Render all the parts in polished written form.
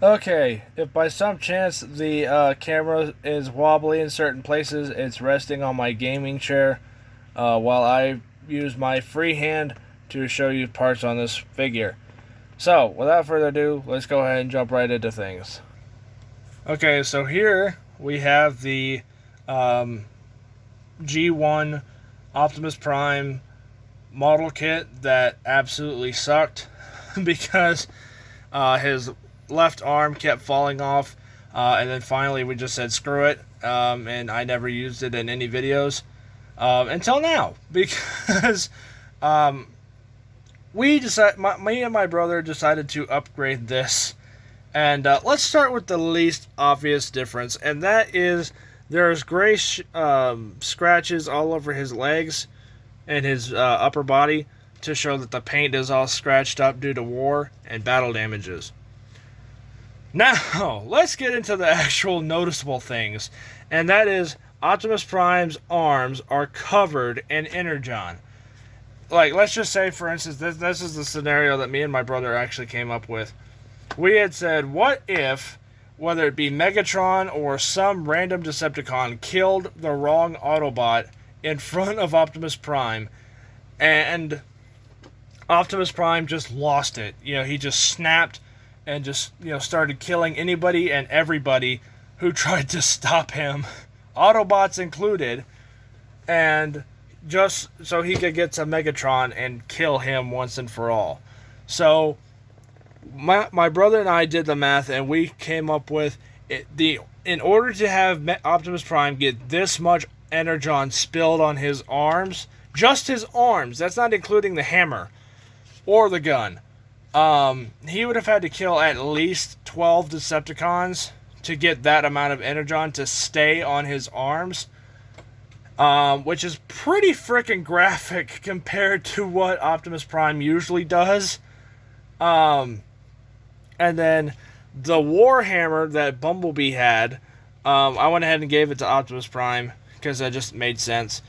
Okay, if by some chance the camera is wobbly in certain places, it's resting on my gaming chair while I use my free hand to show you parts on this figure. So, without further ado, let's go ahead and jump right into things. Okay, so here we have the um, G1 Optimus Prime model kit that absolutely sucked because his left arm kept falling off, and then finally we just said screw it, and I never used it in any videos until now because um, me and my brother decided to upgrade this, and let's start with the least obvious difference, and that is there's gray scratches all over his legs and his upper body to show that the paint is all scratched up due to war and battle damages. Now, let's get into the actual noticeable things, and that is Optimus Prime's arms are covered in energon. Like, let's just say, for instance, this is the scenario that me and my brother actually came up with. We had said, what if, whether it be Megatron or some random Decepticon, killed the wrong Autobot in front of Optimus Prime, and Optimus Prime just lost it. You know, he just snapped and just, started killing anybody and everybody who tried to stop him, Autobots included, and just so he could get to Megatron and kill him once and for all. So my brother and I did the math, and we came up with in order to have Optimus Prime get this much energon spilled on his arms, just his arms, that's not including the hammer or the gun, he would have had to kill at least 12 Decepticons to get that amount of energon to stay on his arms, which is pretty freaking graphic compared to what Optimus Prime usually does. And then the Warhammer that Bumblebee had, I went ahead and gave it to Optimus Prime because that just made sense.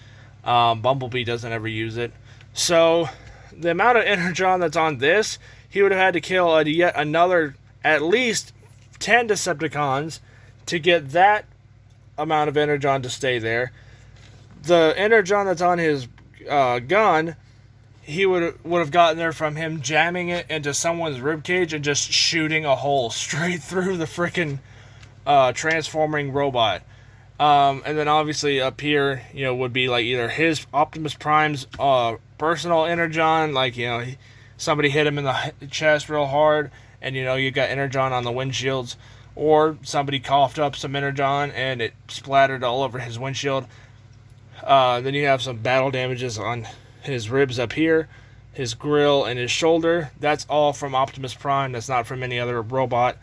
Bumblebee doesn't ever use it. So the amount of energon that's on this, he would have had to kill yet another at least 10 Decepticons to get that amount of energon to stay there. The energon that's on his gun, he would have gotten there from him jamming it into someone's ribcage and just shooting a hole straight through the freaking transforming robot. And then obviously up here, would be like either his Optimus Prime's personal energon, like, somebody hit him in the chest real hard, and you got energon on the windshields, or somebody coughed up some energon and it splattered all over his windshield. Then you have some battle damages on his ribs up here, his grill, and his shoulder. That's all from Optimus Prime. That's not from any other robot.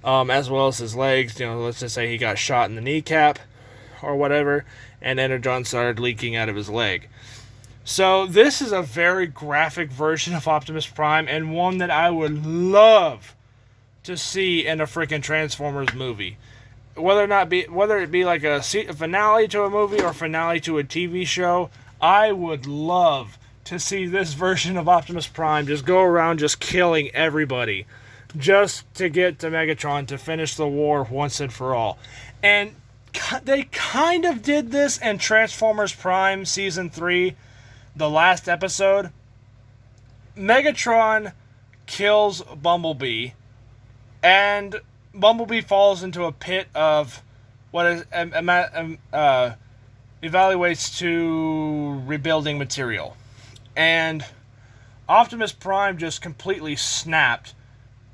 As well as his legs. Let's just say he got shot in the kneecap or whatever, and energon started leaking out of his leg. So this is a very graphic version of Optimus Prime, and one that I would love to see in a freaking Transformers movie. Whether it be like a finale to a movie or finale to a TV show, I would love to see this version of Optimus Prime just go around just killing everybody, just to get to Megatron to finish the war once and for all. And they kind of did this in Transformers Prime Season 3, the last episode. Megatron kills Bumblebee, and Bumblebee falls into a pit of what is evaluates to rebuilding material. And Optimus Prime just completely snapped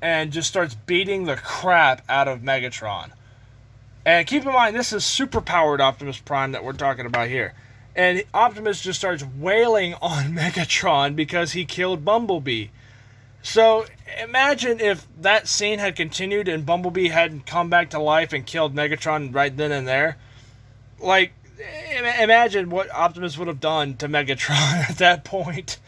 and just starts beating the crap out of Megatron. And keep in mind, this is superpowered Optimus Prime that we're talking about here. And Optimus just starts wailing on Megatron because he killed Bumblebee. So imagine if that scene had continued and Bumblebee hadn't come back to life and killed Megatron right then and there. Like, imagine what Optimus would have done to Megatron at that point.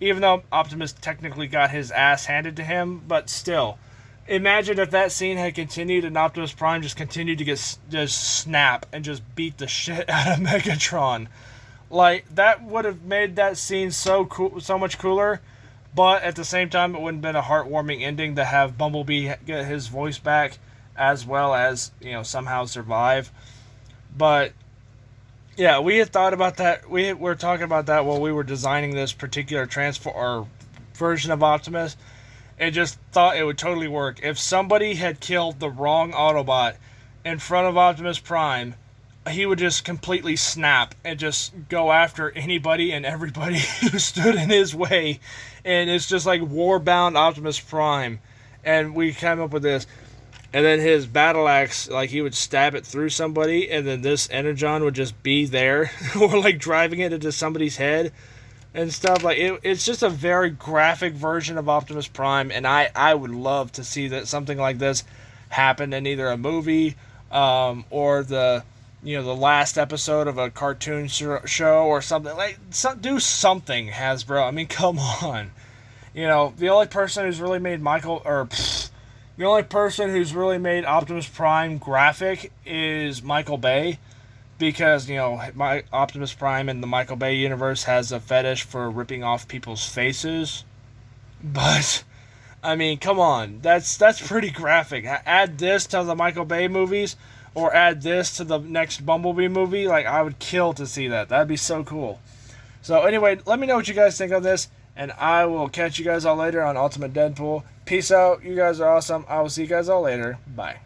Even though Optimus technically got his ass handed to him, but still. Imagine if that scene had continued and Optimus Prime just continued to just snap and just beat the shit out of Megatron. Like, that would have made that scene so cool, so much cooler. But at the same time, it wouldn't have been a heartwarming ending to have Bumblebee get his voice back, as well as, somehow survive. But yeah, we had thought about that. We were talking about that while we were designing this particular transform or version of Optimus, and just thought it would totally work if somebody had killed the wrong Autobot in front of Optimus Prime. He would just completely snap and just go after anybody and everybody who stood in his way, and it's just like war-bound Optimus Prime. And we came up with this. And then his battle axe, like, he would stab it through somebody, and then this Energon would just be there, or like driving it into somebody's head and stuff. Like, it's just a very graphic version of Optimus Prime, and I would love to see that something like this happen in either a movie, or the last episode of a cartoon show or something. Like, do something, Hasbro. I mean, come on. The only person who's really made the only person who's really made Optimus Prime graphic is Michael Bay, because, my Optimus Prime in the Michael Bay universe has a fetish for ripping off people's faces. But, I mean, come on. That's pretty graphic. Add this to the Michael Bay movies, or add this to the next Bumblebee movie. Like, I would kill to see that. That'd be so cool. So, anyway, let me know what you guys think of this, and I will catch you guys all later on Ultimate Deadpool. Peace out. You guys are awesome. I will see you guys all later. Bye.